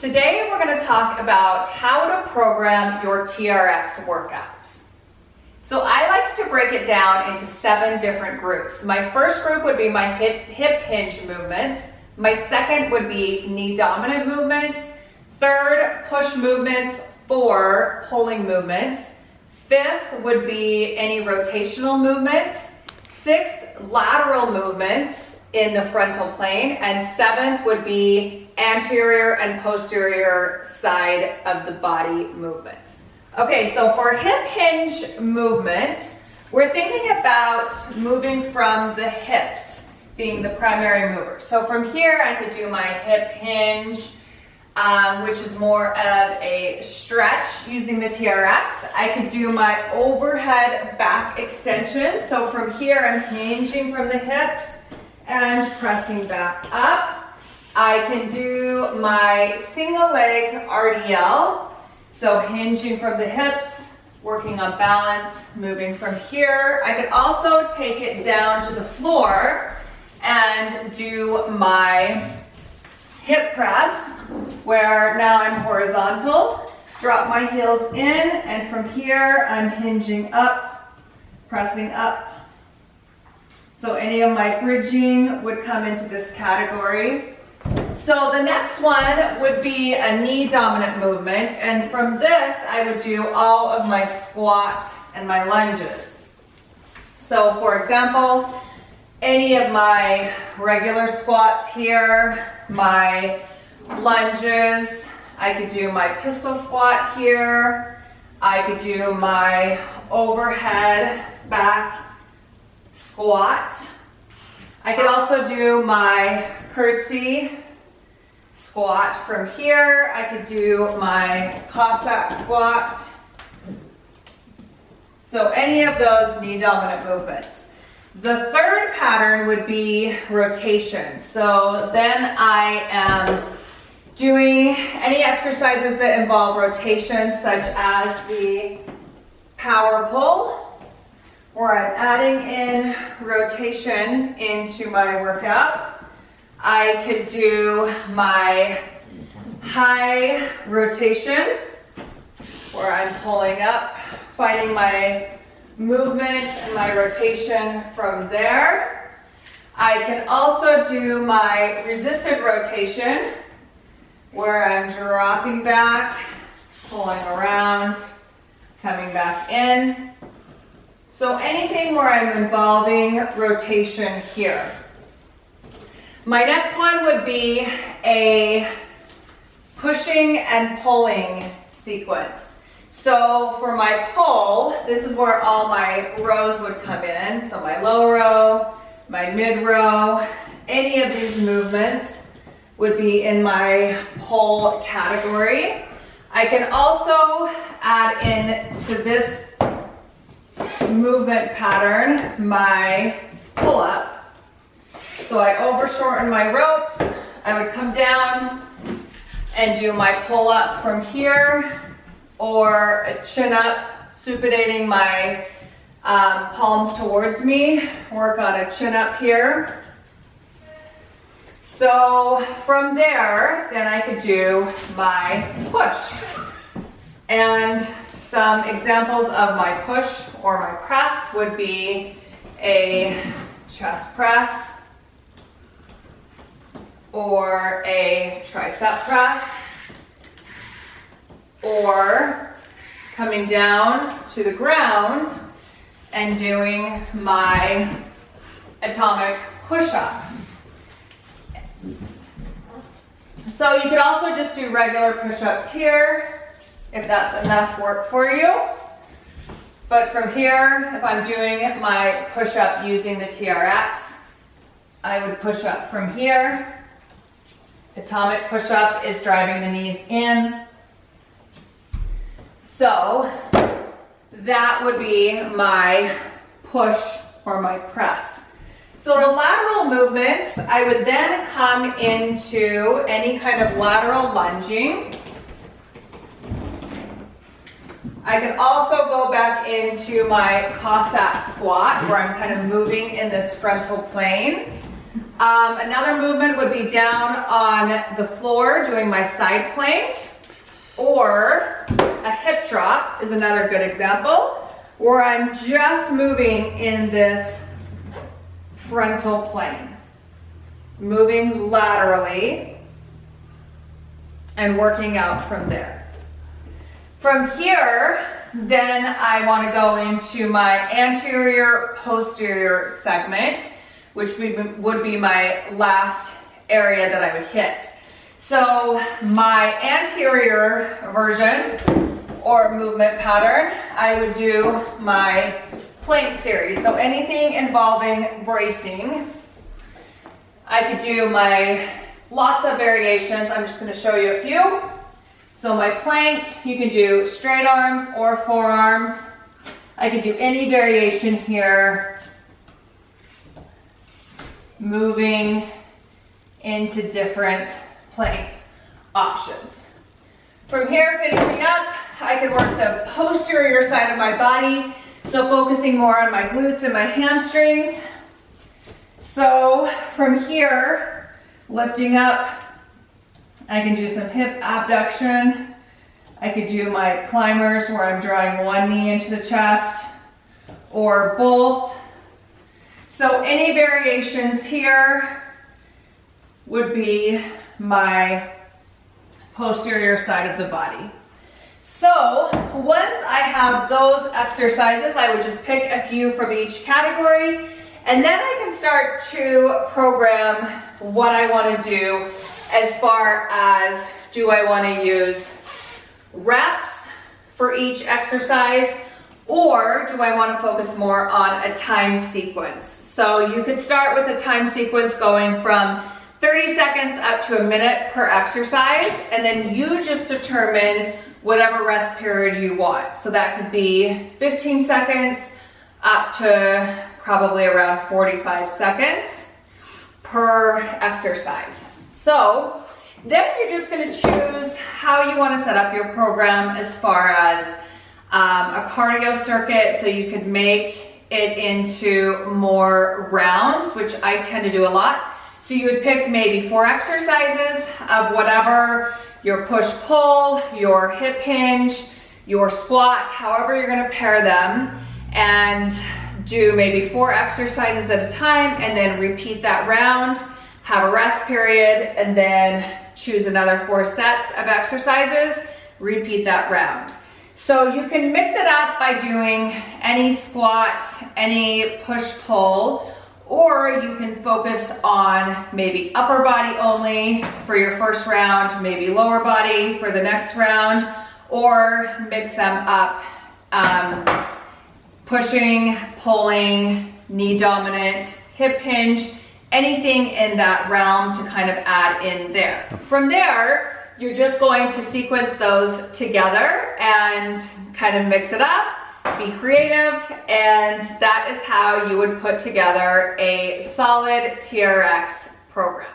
Today we're going to talk about how to program your TRX workout. So I like to break it down into 7 different groups. My first group would be my hip hinge movements. My second would be knee dominant movements. Third, push movements. 4, pulling movements. 5th would be any rotational movements. 6th, lateral movements in the frontal plane. And 7th would be anterior and posterior side of the body movements. Okay, so for hip hinge movements, we're thinking about moving from the hips being the primary mover. So from here, I could do my hip hinge, which is more of a stretch using the TRX. I could do my overhead back extension. So from here, I'm hinging from the hips and pressing back up. I can do my single leg RDL. So hinging from the hips, working on balance, moving from here. I could also take it down to the floor and do my hip press, where now I'm horizontal. Drop my heels in, and from here I'm hinging up, pressing up. So any of my bridging would come into this category. So the next one would be a knee dominant movement, and from this I would do all of my squat and my lunges. So for example, any of my regular squats here, my lunges, I could do my pistol squat here, I could do my overhead back squat. I could also do my curtsy squat from here. I could do my Cossack squat. So any of those knee dominant movements. The third pattern would be rotation. So then I am doing any exercises that involve rotation, such as the power pull, where I'm adding in rotation into my workout. I could do my high rotation, where I'm pulling up, finding my movement and my rotation from there. I can also do my resisted rotation, where I'm dropping back, pulling around, coming back in. So anything where I'm involving rotation here. My next one would be a pushing and pulling sequence. So for my pull, this is where all my rows would come in. So my low row, my mid row, any of these movements would be in my pull category. I can also add in to this movement pattern my pull up. So I overshorten my ropes, I would come down and do my pull up from here, or a chin up, supinating my palms towards me, work on a chin up here. So from there, then I could do my push. And some examples of my push or my press would be a chest press, or a tricep press, or coming down to the ground and doing my atomic push-up. So you could also just do regular push-ups here, if that's enough work for you. But from here, if I'm doing my push-up using the TRX, I would push up from here. Atomic push-up is driving the knees in. So that would be my push or my press. So the lateral movements, I would then come into any kind of lateral lunging. I can also go back into my Cossack squat, where I'm kind of moving in this frontal plane. Another movement would be down on the floor doing my side plank, or a hip drop is another good example, where I'm just moving in this frontal plane, moving laterally and working out from there. From here, then I want to go into my anterior posterior segment, which would be my last area that I would hit. So my anterior version or movement pattern, I would do my plank series. So anything involving bracing. I could do my lots of variations. I'm just going to show you a few. So my plank, you can do straight arms or forearms. I could do any variation here, moving into different plank options. From here, finishing up, I could work the posterior side of my body, so focusing more on my glutes and my hamstrings. So from here, lifting up, I can do some hip abduction. I could do my climbers where I'm drawing one knee into the chest, or both. So any variations here would be my posterior side of the body. So once I have those exercises, I would just pick a few from each category, and then I can start to program what I want to do as far as, do I want to use reps for each exercise, or do I want to focus more on a timed sequence? So you could start with a time sequence going from 30 seconds up to a minute per exercise, and then you just determine whatever rest period you want. So that could be 15 seconds up to probably around 45 seconds per exercise. So then you're just going to choose how you want to set up your program as far as a cardio circuit, so you could make it into more rounds, which I tend to do a lot. So you would pick maybe 4 exercises of whatever your push-pull, your hip hinge, your squat, however you're going to pair them, and do maybe 4 exercises at a time, and then repeat that round, have a rest period, and then choose another 4 sets of exercises, repeat that round. So you can mix it up by doing any squat, any push-pull, or you can focus on maybe upper body only for your first round, maybe lower body for the next round, or mix them up, pushing, pulling, knee dominant, hip hinge, anything in that realm to kind of add in there. From there, you're just going to sequence those together and kind of mix it up, be creative, and that is how you would put together a solid TRX program.